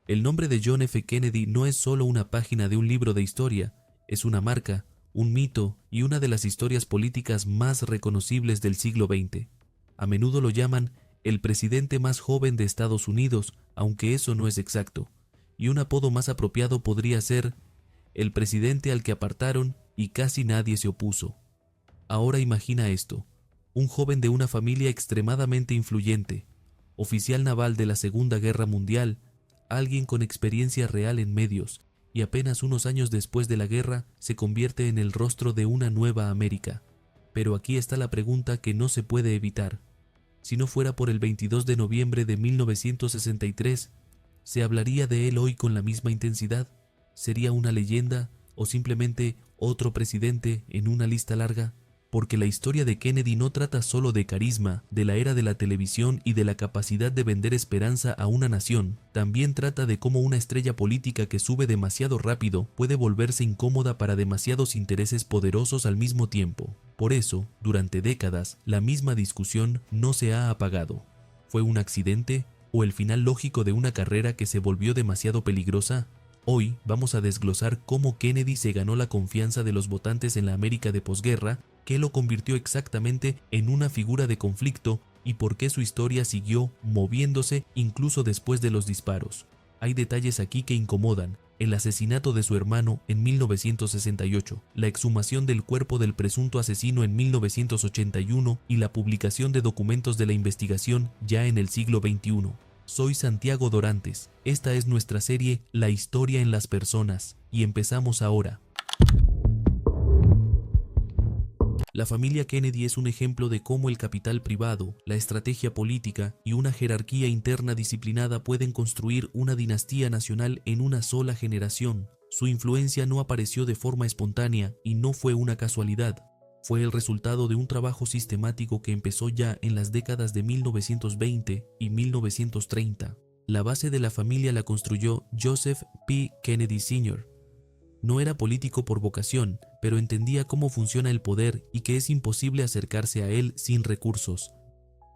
El nombre de John F. Kennedy no es solo una página de un libro de historia, es una marca, un mito y una de las historias políticas más reconocibles del siglo XX. A menudo lo llaman el presidente más joven de Estados Unidos, aunque eso no es exacto, y un apodo más apropiado podría ser el presidente al que apartaron y casi nadie se opuso. Ahora imagina esto, un joven de una familia extremadamente influyente, oficial naval de la Segunda Guerra Mundial, alguien con experiencia real en medios, y apenas unos años después de la guerra se convierte en el rostro de una nueva América. Pero aquí está la pregunta que no se puede evitar. Si no fuera por el 22 de noviembre de 1963, ¿se hablaría de él hoy con la misma intensidad? ¿Sería una leyenda o simplemente otro presidente en una lista larga? Porque la historia de Kennedy no trata solo de carisma, de la era de la televisión y de la capacidad de vender esperanza a una nación. También trata de cómo una estrella política que sube demasiado rápido puede volverse incómoda para demasiados intereses poderosos al mismo tiempo. Por eso, durante décadas, la misma discusión no se ha apagado. ¿Fue un accidente o el final lógico de una carrera que se volvió demasiado peligrosa? Hoy vamos a desglosar cómo Kennedy se ganó la confianza de los votantes en la América de posguerra, qué lo convirtió exactamente en una figura de conflicto y por qué su historia siguió moviéndose incluso después de los disparos. Hay detalles aquí que incomodan: el asesinato de su hermano en 1968, la exhumación del cuerpo del presunto asesino en 1981 y la publicación de documentos de la investigación ya en el siglo XXI. Soy Santiago Dorantes, esta es nuestra serie La historia en las personas, y empezamos ahora. La familia Kennedy es un ejemplo de cómo el capital privado, la estrategia política y una jerarquía interna disciplinada pueden construir una dinastía nacional en una sola generación. Su influencia no apareció de forma espontánea y no fue una casualidad. Fue el resultado de un trabajo sistemático que empezó ya en las décadas de 1920 y 1930. La base de la familia la construyó Joseph P. Kennedy Sr. No era político por vocación, pero entendía cómo funciona el poder y que es imposible acercarse a él sin recursos.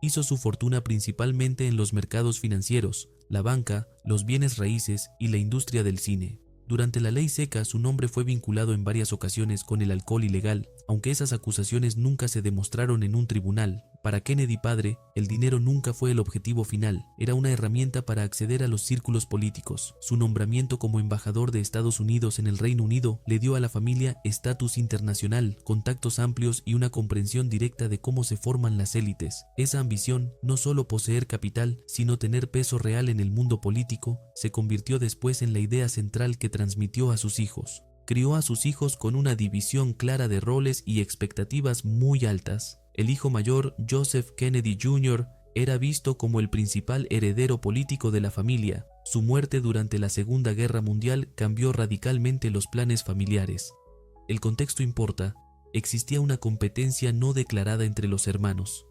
Hizo su fortuna principalmente en los mercados financieros, la banca, los bienes raíces y la industria del cine. Durante la ley seca, su nombre fue vinculado en varias ocasiones con el alcohol ilegal, aunque esas acusaciones nunca se demostraron en un tribunal. Para Kennedy padre, el dinero nunca fue el objetivo final, era una herramienta para acceder a los círculos políticos. Su nombramiento como embajador de Estados Unidos en el Reino Unido le dio a la familia estatus internacional, contactos amplios y una comprensión directa de cómo se forman las élites. Esa ambición, no solo poseer capital, sino tener peso real en el mundo político, se convirtió después en la idea central que transmitió a sus hijos. Crió a sus hijos con una división clara de roles y expectativas muy altas. El hijo mayor, Joseph Kennedy Jr., era visto como el principal heredero político de la familia. Su muerte durante la Segunda Guerra Mundial cambió radicalmente los planes familiares. El contexto importa. Existía una competencia no declarada entre los hermanos.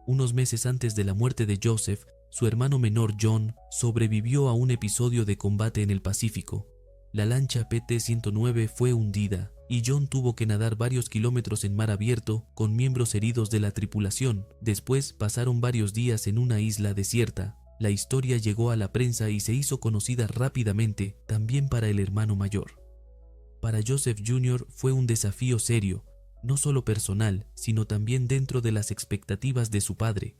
Unos meses antes de la muerte de Joseph, su hermano menor John sobrevivió a un episodio de combate en el Pacífico. La lancha PT-109 fue hundida y John tuvo que nadar varios kilómetros en mar abierto con miembros heridos de la tripulación. Después pasaron varios días en una isla desierta. La historia llegó a la prensa y se hizo conocida rápidamente, también para el hermano mayor. Para Joseph Jr. fue un desafío serio, no solo personal, sino también dentro de las expectativas de su padre.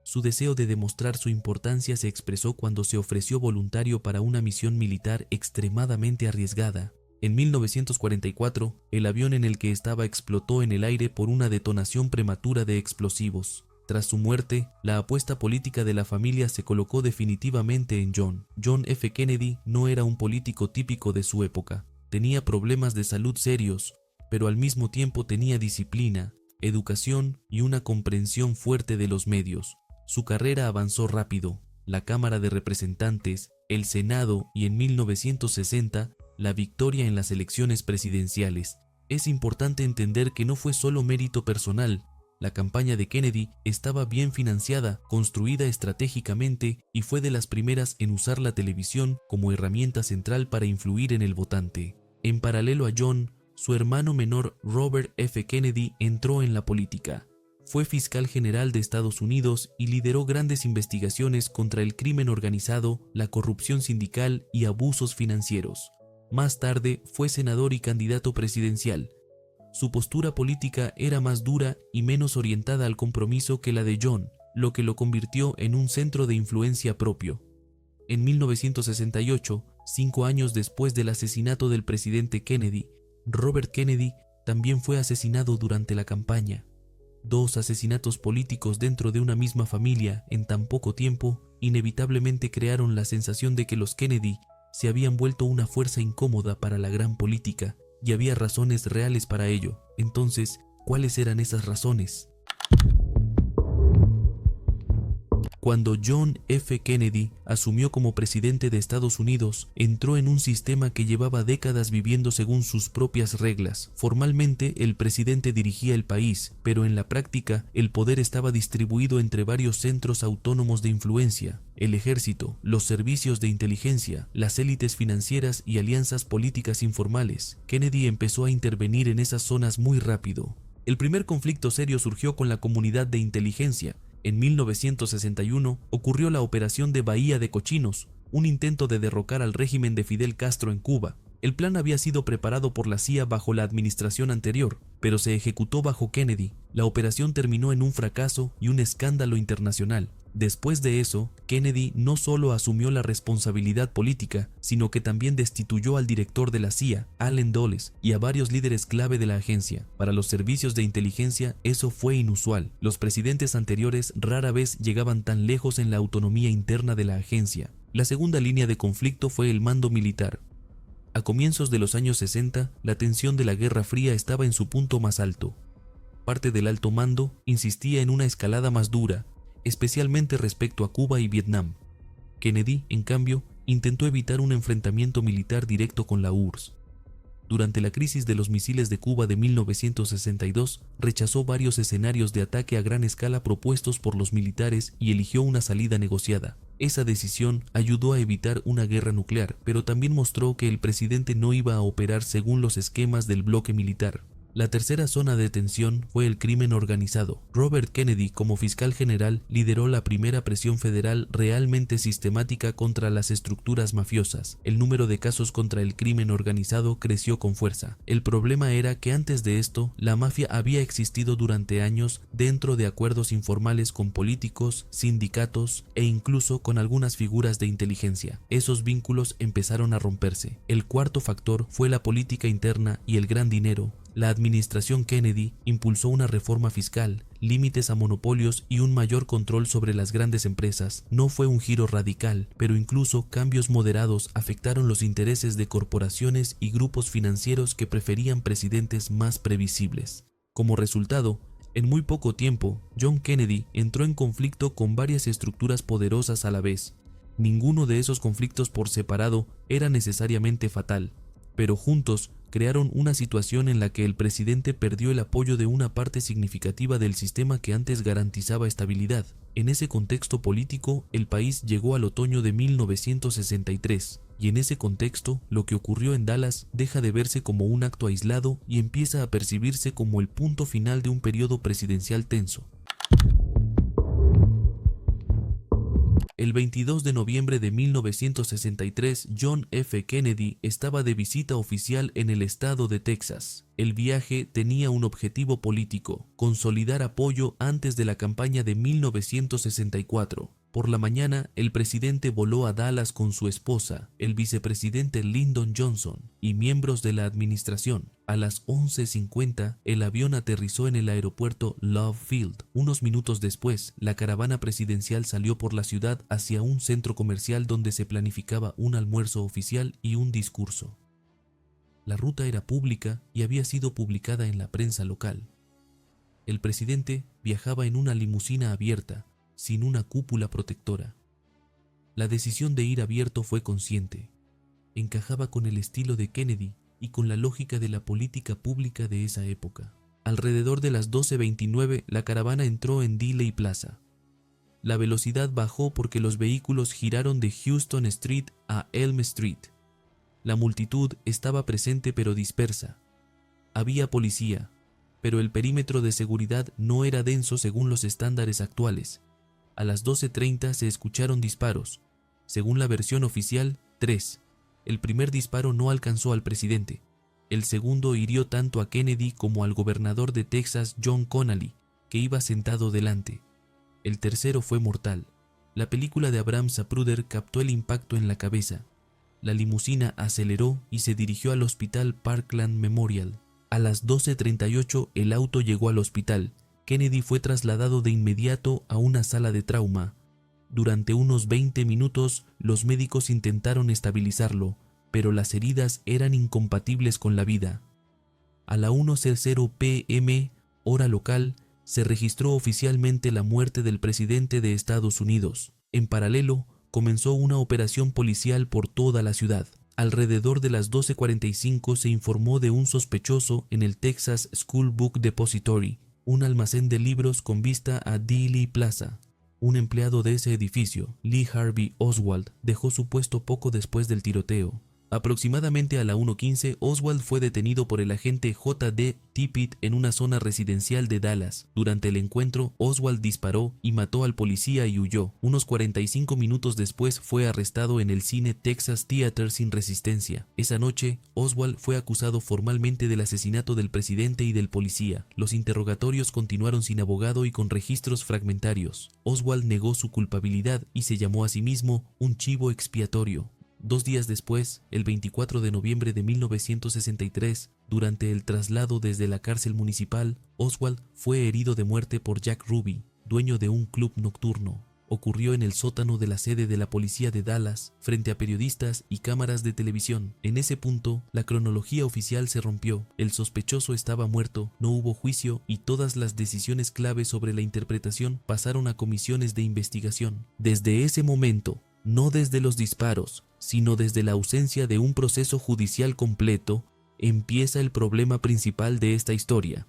Su deseo de demostrar su importancia se expresó cuando se ofreció voluntario para una misión militar extremadamente arriesgada. En 1944, el avión en el que estaba explotó en el aire por una detonación prematura de explosivos. Tras su muerte, la apuesta política de la familia se colocó definitivamente en John. John F. Kennedy no era un político típico de su época. Tenía problemas de salud serios, pero al mismo tiempo tenía disciplina, educación y una comprensión fuerte de los medios. Su carrera avanzó rápido. La Cámara de Representantes, el Senado y en 1960, la victoria en las elecciones presidenciales. Es importante entender que no fue solo mérito personal. La campaña de Kennedy estaba bien financiada, construida estratégicamente y fue de las primeras en usar la televisión como herramienta central para influir en el votante. En paralelo a John, su hermano menor Robert F. Kennedy entró en la política. Fue fiscal general de Estados Unidos y lideró grandes investigaciones contra el crimen organizado, la corrupción sindical y abusos financieros. Más tarde fue senador y candidato presidencial. Su postura política era más dura y menos orientada al compromiso que la de John, lo que lo convirtió en un centro de influencia propio. En 1968, 5 años después del asesinato del presidente Kennedy, Robert Kennedy también fue asesinado durante la campaña. 2 asesinatos políticos dentro de una misma familia en tan poco tiempo inevitablemente crearon la sensación de que los Kennedy se habían vuelto una fuerza incómoda para la gran política, y había razones reales para ello. Entonces, ¿cuáles eran esas razones? Cuando John F. Kennedy asumió como presidente de Estados Unidos, entró en un sistema que llevaba décadas viviendo según sus propias reglas. Formalmente, el presidente dirigía el país, pero en la práctica, el poder estaba distribuido entre varios centros autónomos de influencia: el ejército, los servicios de inteligencia, las élites financieras y alianzas políticas informales. Kennedy empezó a intervenir en esas zonas muy rápido. El primer conflicto serio surgió con la comunidad de inteligencia. En 1961 ocurrió la Operación de Bahía de Cochinos, un intento de derrocar al régimen de Fidel Castro en Cuba. El plan había sido preparado por la CIA bajo la administración anterior, pero se ejecutó bajo Kennedy. La operación terminó en un fracaso y un escándalo internacional. Después de eso, Kennedy no solo asumió la responsabilidad política, sino que también destituyó al director de la CIA, Allen Dulles, y a varios líderes clave de la agencia. Para los servicios de inteligencia, eso fue inusual. Los presidentes anteriores rara vez llegaban tan lejos en la autonomía interna de la agencia. La segunda línea de conflicto fue el mando militar. A comienzos de los años 60, la tensión de la Guerra Fría estaba en su punto más alto. Parte del alto mando insistía en una escalada más dura, especialmente respecto a Cuba y Vietnam. Kennedy, en cambio, intentó evitar un enfrentamiento militar directo con la URSS. Durante la crisis de los misiles de Cuba de 1962, rechazó varios escenarios de ataque a gran escala propuestos por los militares y eligió una salida negociada. Esa decisión ayudó a evitar una guerra nuclear, pero también mostró que el presidente no iba a operar según los esquemas del bloque militar. La tercera zona de tensión fue el crimen organizado. Robert Kennedy, como fiscal general, lideró la primera presión federal realmente sistemática contra las estructuras mafiosas. El número de casos contra el crimen organizado creció con fuerza. El problema era que antes de esto, la mafia había existido durante años dentro de acuerdos informales con políticos, sindicatos e incluso con algunas figuras de inteligencia. Esos vínculos empezaron a romperse. El cuarto factor fue la política interna y el gran dinero. La administración Kennedy impulsó una reforma fiscal, límites a monopolios y un mayor control sobre las grandes empresas. No fue un giro radical, pero incluso cambios moderados afectaron los intereses de corporaciones y grupos financieros que preferían presidentes más previsibles. Como resultado, en muy poco tiempo, John Kennedy entró en conflicto con varias estructuras poderosas a la vez. Ninguno de esos conflictos por separado era necesariamente fatal, pero juntos crearon una situación en la que el presidente perdió el apoyo de una parte significativa del sistema que antes garantizaba estabilidad. En ese contexto político, el país llegó al otoño de 1963, y en ese contexto, lo que ocurrió en Dallas deja de verse como un acto aislado y empieza a percibirse como el punto final de un periodo presidencial tenso. El 22 de noviembre de 1963, John F. Kennedy estaba de visita oficial en el estado de Texas. El viaje tenía un objetivo político: consolidar apoyo antes de la campaña de 1964. Por la mañana, el presidente voló a Dallas con su esposa, el vicepresidente Lyndon Johnson y miembros de la administración. A las 11:50, el avión aterrizó en el aeropuerto Love Field. Unos minutos después, la caravana presidencial salió por la ciudad hacia un centro comercial donde se planificaba un almuerzo oficial y un discurso. La ruta era pública y había sido publicada en la prensa local. El presidente viajaba en una limusina abierta, sin una cúpula protectora. La decisión de ir abierto fue consciente. Encajaba con el estilo de Kennedy y con la lógica de la política pública de esa época. Alrededor de las 12:29, la caravana entró en Dealey Plaza. La velocidad bajó porque los vehículos giraron de Houston Street a Elm Street. La multitud estaba presente pero dispersa. Había policía, pero el perímetro de seguridad no era denso según los estándares actuales. A las 12:30 se escucharon disparos. Según la versión oficial, 3. El primer disparo no alcanzó al presidente. El segundo hirió tanto a Kennedy como al gobernador de Texas, John Connally, que iba sentado delante. El tercero fue mortal. La película de Abraham Zapruder captó el impacto en la cabeza. La limusina aceleró y se dirigió al hospital Parkland Memorial. A las 12:38 el auto llegó al hospital. Kennedy fue trasladado de inmediato a una sala de trauma. Durante unos 20 minutos los médicos intentaron estabilizarlo, pero las heridas eran incompatibles con la vida. A la 1:00 p.m., hora local, se registró oficialmente la muerte del presidente de Estados Unidos. En paralelo, comenzó una operación policial por toda la ciudad. Alrededor de las 12:45 se informó de un sospechoso en el Texas School Book Depository, un almacén de libros con vista a Dealey Plaza. Un empleado de ese edificio, Lee Harvey Oswald, dejó su puesto poco después del tiroteo. Aproximadamente a la 1:15, Oswald fue detenido por el agente J.D. Tippit en una zona residencial de Dallas. Durante el encuentro, Oswald disparó y mató al policía y huyó. Unos 45 minutos después fue arrestado en el cine Texas Theater sin resistencia. Esa noche, Oswald fue acusado formalmente del asesinato del presidente y del policía. Los interrogatorios continuaron sin abogado y con registros fragmentarios. Oswald negó su culpabilidad y se llamó a sí mismo un chivo expiatorio. 2 días después, el 24 de noviembre de 1963, durante el traslado desde la cárcel municipal, Oswald fue herido de muerte por Jack Ruby, dueño de un club nocturno. Ocurrió en el sótano de la sede de la policía de Dallas, frente a periodistas y cámaras de televisión. En ese punto, la cronología oficial se rompió. El sospechoso estaba muerto, no hubo juicio y todas las decisiones clave sobre la interpretación pasaron a comisiones de investigación. Desde ese momento, no desde los disparos, sino desde la ausencia de un proceso judicial completo, empieza el problema principal de esta historia.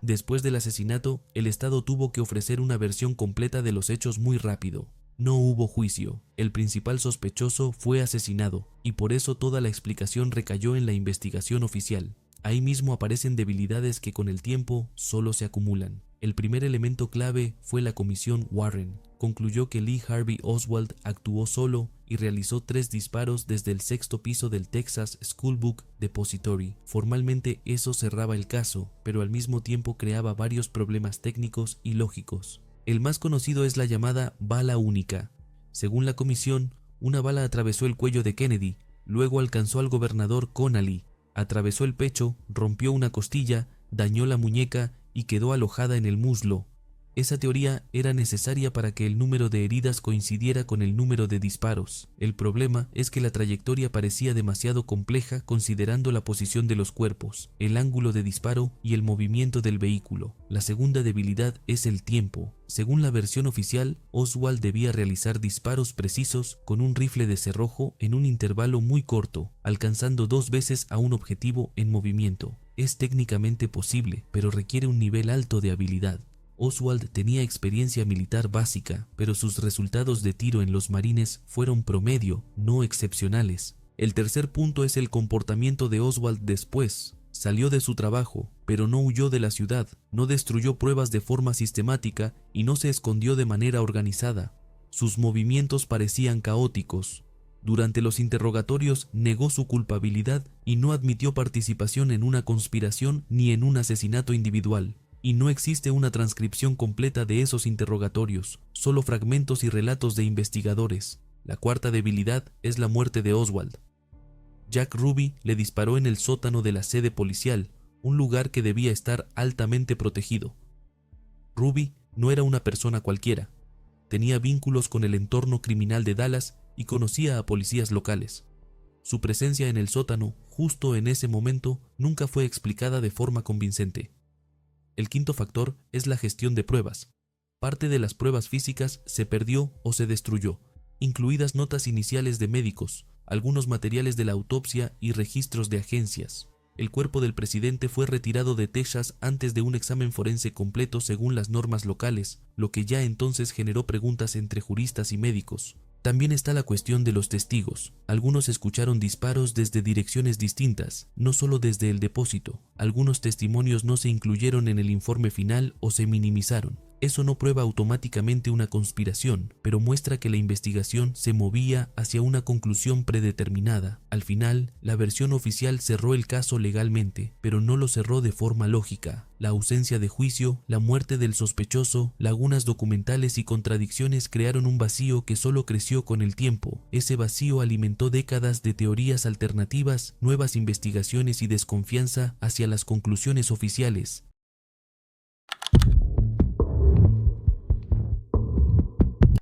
Después del asesinato, el Estado tuvo que ofrecer una versión completa de los hechos muy rápido. No hubo juicio, el principal sospechoso fue asesinado, y por eso toda la explicación recayó en la investigación oficial. Ahí mismo aparecen debilidades que con el tiempo solo se acumulan. El primer elemento clave fue la comisión Warren. Concluyó que Lee Harvey Oswald actuó solo y realizó 3 disparos desde el 6º piso del Texas School Book Depository. Formalmente eso cerraba el caso, pero al mismo tiempo creaba varios problemas técnicos y lógicos. El más conocido es la llamada bala única. Según la comisión, una bala atravesó el cuello de Kennedy, luego alcanzó al gobernador Connally, atravesó el pecho, rompió una costilla, dañó la muñeca y quedó alojada en el muslo. Esa teoría era necesaria para que el número de heridas coincidiera con el número de disparos. El problema es que la trayectoria parecía demasiado compleja considerando la posición de los cuerpos, el ángulo de disparo y el movimiento del vehículo. La segunda debilidad es el tiempo. Según la versión oficial, Oswald debía realizar disparos precisos con un rifle de cerrojo en un intervalo muy corto, alcanzando 2 veces a un objetivo en movimiento. Es técnicamente posible, pero requiere un nivel alto de habilidad. Oswald tenía experiencia militar básica, pero sus resultados de tiro en los marines fueron promedio, no excepcionales. El tercer punto es el comportamiento de Oswald después. Salió de su trabajo, pero no huyó de la ciudad, no destruyó pruebas de forma sistemática y no se escondió de manera organizada. Sus movimientos parecían caóticos. Durante los interrogatorios negó su culpabilidad y no admitió participación en una conspiración ni en un asesinato individual. Y no existe una transcripción completa de esos interrogatorios, solo fragmentos y relatos de investigadores. La cuarta debilidad es la muerte de Oswald. Jack Ruby le disparó en el sótano de la sede policial, un lugar que debía estar altamente protegido. Ruby no era una persona cualquiera. Tenía vínculos con el entorno criminal de Dallas y conocía a policías locales. Su presencia en el sótano, justo en ese momento, nunca fue explicada de forma convincente. El quinto factor es la gestión de pruebas. Parte de las pruebas físicas se perdió o se destruyó, incluidas notas iniciales de médicos, algunos materiales de la autopsia y registros de agencias. El cuerpo del presidente fue retirado de Texas antes de un examen forense completo según las normas locales, lo que ya entonces generó preguntas entre juristas y médicos. También está la cuestión de los testigos. Algunos escucharon disparos desde direcciones distintas, no solo desde el depósito. Algunos testimonios no se incluyeron en el informe final o se minimizaron. Eso no prueba automáticamente una conspiración, pero muestra que la investigación se movía hacia una conclusión predeterminada. Al final, la versión oficial cerró el caso legalmente, pero no lo cerró de forma lógica. La ausencia de juicio, la muerte del sospechoso, lagunas documentales y contradicciones crearon un vacío que solo creció con el tiempo. Ese vacío alimentó décadas de teorías alternativas, nuevas investigaciones y desconfianza hacia las conclusiones oficiales.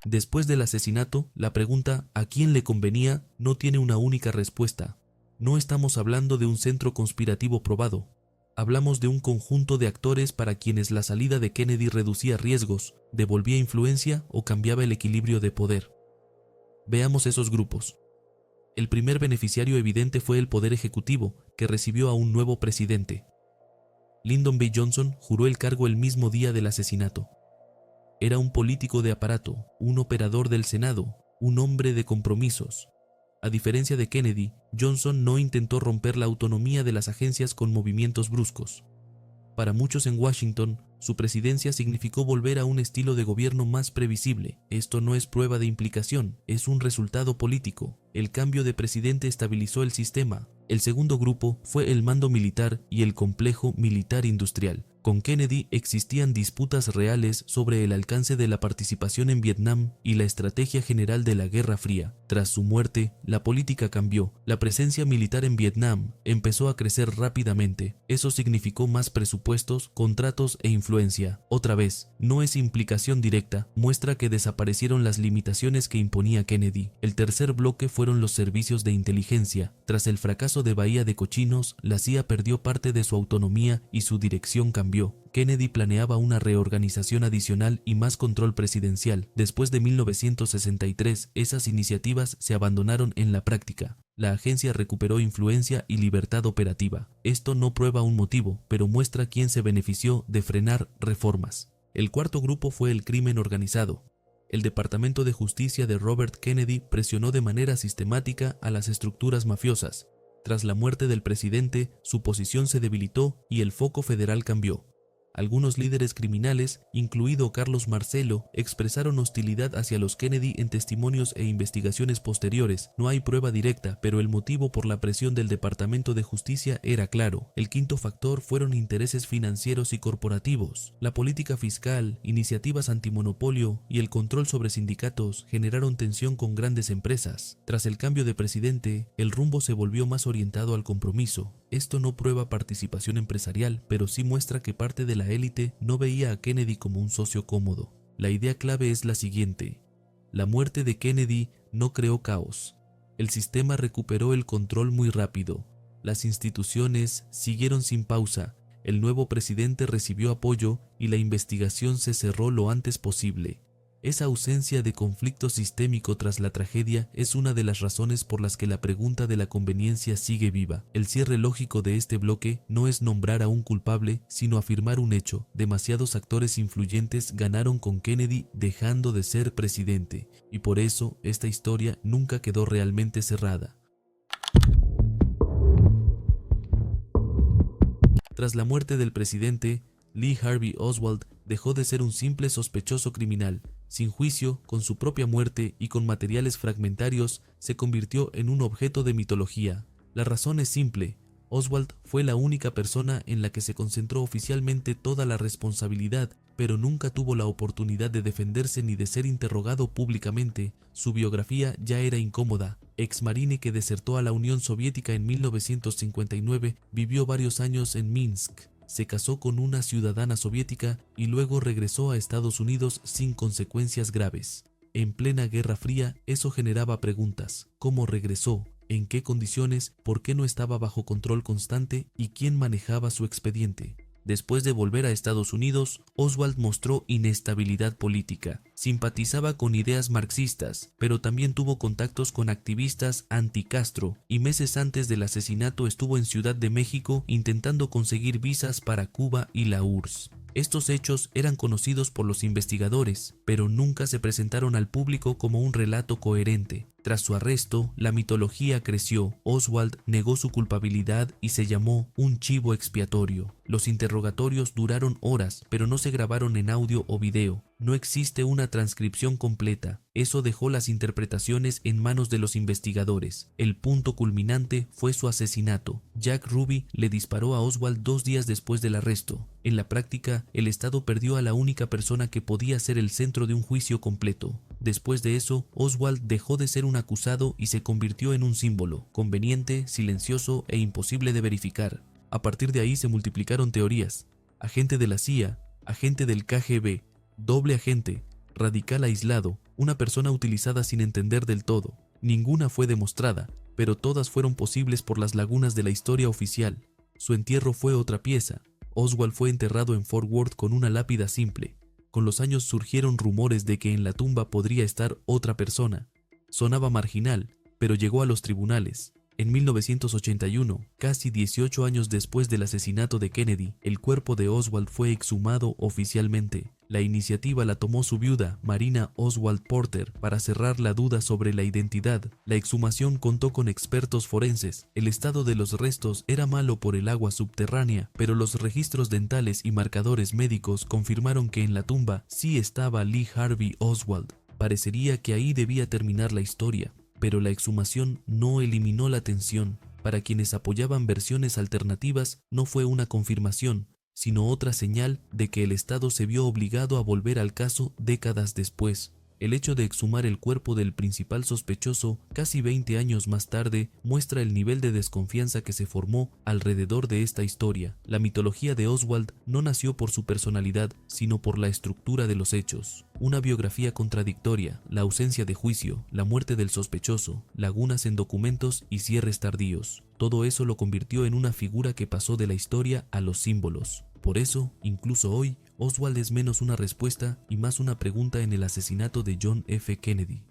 Después del asesinato, la pregunta ¿a quién le convenía? No tiene una única respuesta. No estamos hablando de un centro conspirativo probado. Hablamos de un conjunto de actores para quienes la salida de Kennedy reducía riesgos, devolvía influencia o cambiaba el equilibrio de poder. Veamos esos grupos. El primer beneficiario evidente fue el Poder Ejecutivo, que recibió a un nuevo presidente. Lyndon B. Johnson juró el cargo el mismo día del asesinato. Era un político de aparato, un operador del Senado, un hombre de compromisos. A diferencia de Kennedy, Johnson no intentó romper la autonomía de las agencias con movimientos bruscos. Para muchos en Washington, su presidencia significó volver a un estilo de gobierno más previsible. Esto no es prueba de implicación, es un resultado político. El cambio de presidente estabilizó el sistema. El segundo grupo fue el mando militar y el complejo militar industrial. Con Kennedy existían disputas reales sobre el alcance de la participación en Vietnam y la estrategia general de la Guerra Fría. Tras su muerte, la política cambió. La presencia militar en Vietnam empezó a crecer rápidamente. Eso significó más presupuestos, contratos e influencia. Otra vez, no es implicación directa, muestra que desaparecieron las limitaciones que imponía Kennedy. El tercer bloque fueron los servicios de inteligencia. Tras el fracaso de Bahía de Cochinos, la CIA perdió parte de su autonomía y su dirección cambió. Kennedy planeaba una reorganización adicional y más control presidencial. Después de 1963, esas iniciativas se abandonaron en la práctica. La agencia recuperó influencia y libertad operativa. Esto no prueba un motivo, pero muestra quién se benefició de frenar reformas. El cuarto grupo fue el crimen organizado. El Departamento de Justicia de Robert Kennedy presionó de manera sistemática a las estructuras mafiosas. Tras la muerte del presidente, su posición se debilitó y el foco federal cambió. Algunos líderes criminales, incluido Carlos Marcello, expresaron hostilidad hacia los Kennedy en testimonios e investigaciones posteriores. No hay prueba directa, pero el motivo por la presión del Departamento de Justicia era claro. El quinto factor fueron intereses financieros y corporativos. La política fiscal, iniciativas antimonopolio y el control sobre sindicatos generaron tensión con grandes empresas. Tras el cambio de presidente, el rumbo se volvió más orientado al compromiso. Esto no prueba participación empresarial, pero sí muestra que parte de la élite no veía a Kennedy como un socio cómodo. La idea clave es la siguiente: la muerte de Kennedy no creó caos. El sistema recuperó el control muy rápido. Las instituciones siguieron sin pausa. El nuevo presidente recibió apoyo y la investigación se cerró lo antes posible. Esa ausencia de conflicto sistémico tras la tragedia es una de las razones por las que la pregunta de la conveniencia sigue viva. El cierre lógico de este bloque no es nombrar a un culpable, sino afirmar un hecho. Demasiados actores influyentes ganaron con Kennedy dejando de ser presidente, y por eso esta historia nunca quedó realmente cerrada. Tras la muerte del presidente, Lee Harvey Oswald dejó de ser un simple sospechoso criminal. Sin juicio, con su propia muerte y con materiales fragmentarios, se convirtió en un objeto de mitología. La razón es simple: Oswald fue la única persona en la que se concentró oficialmente toda la responsabilidad, pero nunca tuvo la oportunidad de defenderse ni de ser interrogado públicamente. Su biografía ya era incómoda. Exmarine que desertó a la Unión Soviética en 1959, vivió varios años en Minsk. Se casó con una ciudadana soviética y luego regresó a Estados Unidos sin consecuencias graves. En plena Guerra Fría, eso generaba preguntas: ¿cómo regresó? ¿En qué condiciones? ¿Por qué no estaba bajo control constante? ¿Y quién manejaba su expediente? Después de volver a Estados Unidos, Oswald mostró inestabilidad política. Simpatizaba con ideas marxistas, pero también tuvo contactos con activistas anti-Castro, y meses antes del asesinato estuvo en Ciudad de México intentando conseguir visas para Cuba y la URSS. Estos hechos eran conocidos por los investigadores, pero nunca se presentaron al público como un relato coherente. Tras su arresto, la mitología creció. Oswald negó su culpabilidad y se llamó un chivo expiatorio. Los interrogatorios duraron horas, pero no se grabaron en audio o video. No existe una transcripción completa. Eso dejó las interpretaciones en manos de los investigadores. El punto culminante fue su asesinato. Jack Ruby le disparó a Oswald 2 días después del arresto. En la práctica, el Estado perdió a la única persona que podía ser el centro de un juicio completo. Después de eso, Oswald dejó de ser un acusado y se convirtió en un símbolo, conveniente, silencioso e imposible de verificar. A partir de ahí se multiplicaron teorías. Agente de la CIA, agente del KGB, doble agente, radical aislado, una persona utilizada sin entender del todo. Ninguna fue demostrada, pero todas fueron posibles por las lagunas de la historia oficial. Su entierro fue otra pieza. Oswald fue enterrado en Fort Worth con una lápida simple. Con los años surgieron rumores de que en la tumba podría estar otra persona. Sonaba marginal, pero llegó a los tribunales. En 1981, casi 18 años después del asesinato de Kennedy, el cuerpo de Oswald fue exhumado oficialmente. La iniciativa la tomó su viuda, Marina Oswald Porter, para cerrar la duda sobre la identidad. La exhumación contó con expertos forenses. El estado de los restos era malo por el agua subterránea, pero los registros dentales y marcadores médicos confirmaron que en la tumba sí estaba Lee Harvey Oswald. Parecería que ahí debía terminar la historia, pero la exhumación no eliminó la tensión. Para quienes apoyaban versiones alternativas, no fue una confirmación, sino otra señal de que el Estado se vio obligado a volver al caso décadas después. El hecho de exhumar el cuerpo del principal sospechoso casi 20 años más tarde muestra el nivel de desconfianza que se formó alrededor de esta historia. La mitología de Oswald no nació por su personalidad, sino por la estructura de los hechos. Una biografía contradictoria, la ausencia de juicio, la muerte del sospechoso, lagunas en documentos y cierres tardíos. Todo eso lo convirtió en una figura que pasó de la historia a los símbolos. Por eso, incluso hoy, Oswald es menos una respuesta y más una pregunta en el asesinato de John F. Kennedy.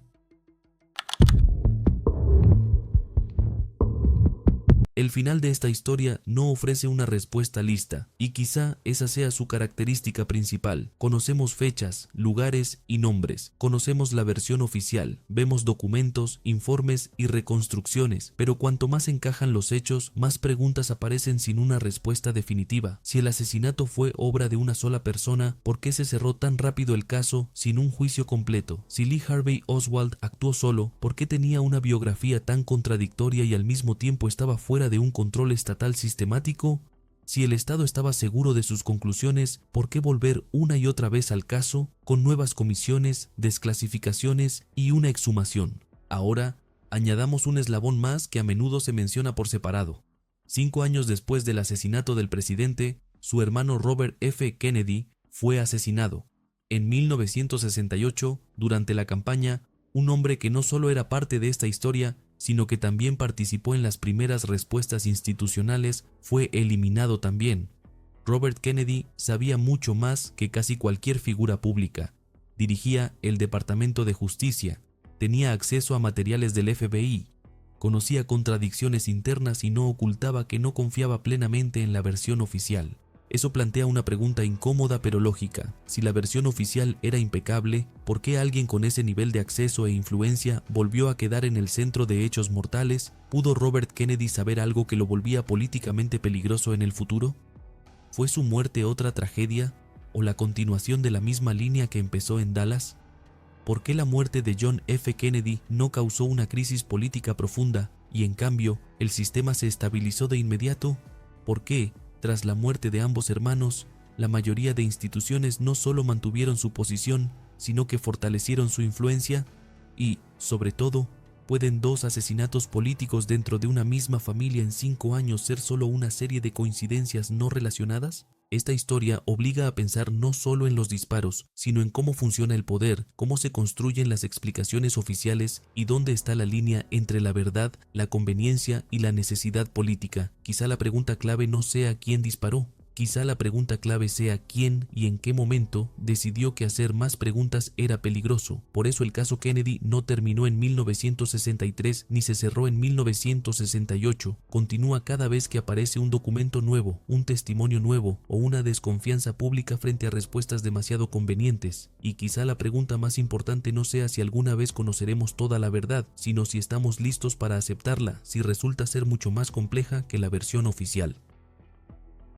El final de esta historia no ofrece una respuesta lista, y quizá esa sea su característica principal. Conocemos fechas, lugares y nombres. Conocemos la versión oficial, vemos documentos, informes y reconstrucciones, pero cuanto más encajan los hechos, más preguntas aparecen sin una respuesta definitiva. Si el asesinato fue obra de una sola persona, ¿por qué se cerró tan rápido el caso sin un juicio completo? Si Lee Harvey Oswald actuó solo, ¿por qué tenía una biografía tan contradictoria y al mismo tiempo estaba fuera de un control estatal sistemático? Si el Estado estaba seguro de sus conclusiones, ¿por qué volver una y otra vez al caso con nuevas comisiones, desclasificaciones y una exhumación? Ahora, añadamos un eslabón más que a menudo se menciona por separado. 5 años después del asesinato del presidente, su hermano Robert F. Kennedy fue asesinado. En 1968, durante la campaña, un hombre que no solo era parte de esta historia, sino que también participó en las primeras respuestas institucionales, fue eliminado también. Robert Kennedy sabía mucho más que casi cualquier figura pública. Dirigía el Departamento de Justicia, tenía acceso a materiales del FBI, conocía contradicciones internas y no ocultaba que no confiaba plenamente en la versión oficial. Eso plantea una pregunta incómoda pero lógica. Si la versión oficial era impecable, ¿por qué alguien con ese nivel de acceso e influencia volvió a quedar en el centro de hechos mortales? ¿Pudo Robert Kennedy saber algo que lo volvía políticamente peligroso en el futuro? ¿Fue su muerte otra tragedia o la continuación de la misma línea que empezó en Dallas? ¿Por qué la muerte de John F. Kennedy no causó una crisis política profunda y en cambio el sistema se estabilizó de inmediato? ¿Por qué, tras la muerte de ambos hermanos, la mayoría de instituciones no solo mantuvieron su posición, sino que fortalecieron su influencia? Y, sobre todo, ¿pueden 2 asesinatos políticos dentro de una misma familia en 5 años ser solo una serie de coincidencias no relacionadas? Esta historia obliga a pensar no solo en los disparos, sino en cómo funciona el poder, cómo se construyen las explicaciones oficiales y dónde está la línea entre la verdad, la conveniencia y la necesidad política. Quizá la pregunta clave no sea quién disparó, Quizá la pregunta clave sea quién y en qué momento decidió que hacer más preguntas era peligroso. Por eso el caso Kennedy no terminó en 1963 ni se cerró en 1968. Continúa cada vez que aparece un documento nuevo, un testimonio nuevo o una desconfianza pública frente a respuestas demasiado convenientes. Y quizá la pregunta más importante no sea si alguna vez conoceremos toda la verdad, sino si estamos listos para aceptarla, si resulta ser mucho más compleja que la versión oficial.